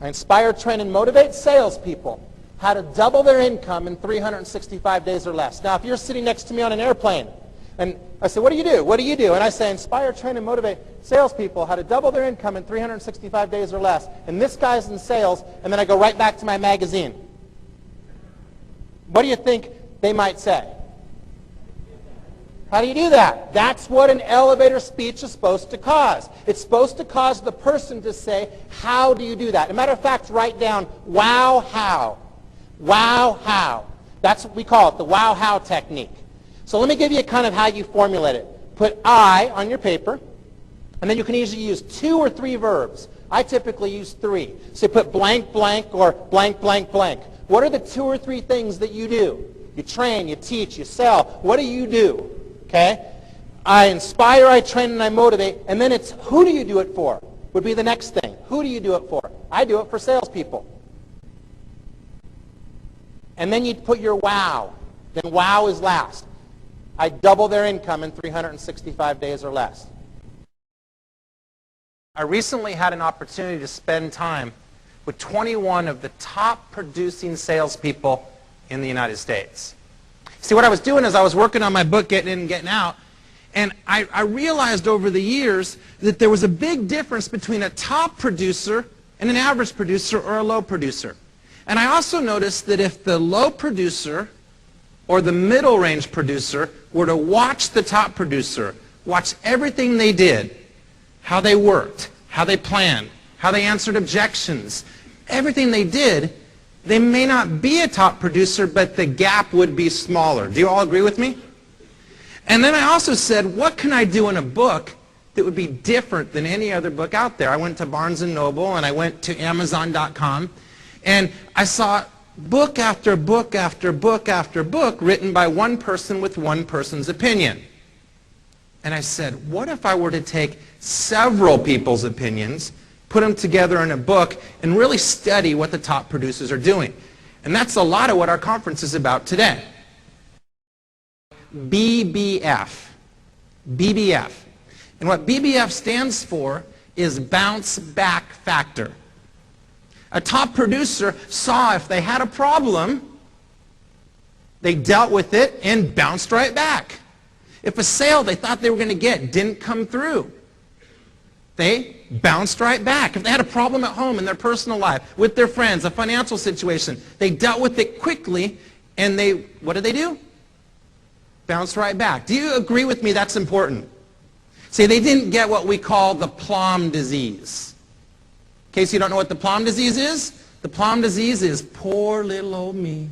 I inspire, train, and motivate salespeople how to double their income in 365 days or less. Now, if you're sitting next to me on an airplane, and I say, what do you do? What do you do? And I say, inspire, train, and motivate salespeople how to double their income in 365 days or less. And this guy's in sales, and then I go right back to my magazine. What do you think they might say? How do you do that? That's what an elevator speech is supposed to cause. It's supposed to cause the person to say, how do you do that? As a matter of fact, write down, wow, how. Wow, how. That's what we call it, the wow, how technique. So let me give you kind of how you formulate it. Put I on your paper, and then you can easily use 2 or 3 verbs. I typically use 3. So you put blank, blank, or blank, blank, blank. What are the 2 or 3 things that you do? You train, you teach, you sell. What do you do? Okay? I inspire, I train, and I motivate. And then it's who do you do it for? Would be the next thing. Who do you do it for? I do it for salespeople. And then you put your wow. Then wow is last. I double their income in 365 days or less. I recently had an opportunity to spend time with 21 of the top producing salespeople in the United States. See, what I was doing is I was working on my book, Getting In and Getting Out, and I realized over the years that there was a big difference between a top producer and an average producer or a low producer. And I also noticed that if the low producer or the middle range producer were to watch the top producer, watch everything they did, how they worked, how they planned, how they answered objections, everything they did, they may not be a top producer, but the gap would be smaller. Do you all agree with me? And then I also said, what can I do in a book that would be different than any other book out there? I went to Barnes & Noble and I went to Amazon.com and I saw book after book after book after book written by one person with one person's opinion. And I said, what if I were to take several people's opinions, put them together in a book, and really study what the top producers are doing? And that's a lot of what our conference is about today. BBF. BBF. And what BBF stands for is bounce back factor. A top producer saw if they had a problem, they dealt with it and bounced right back. If a sale they thought they were going to get didn't come through, they bounced right back. If they had a problem at home in their personal life, with their friends, a financial situation, they dealt with it quickly and what did they do? Bounced right back. Do you agree with me that's important? See, they didn't get what we call the plum disease. In case you don't know what the plum disease is, the plum disease is poor little old me.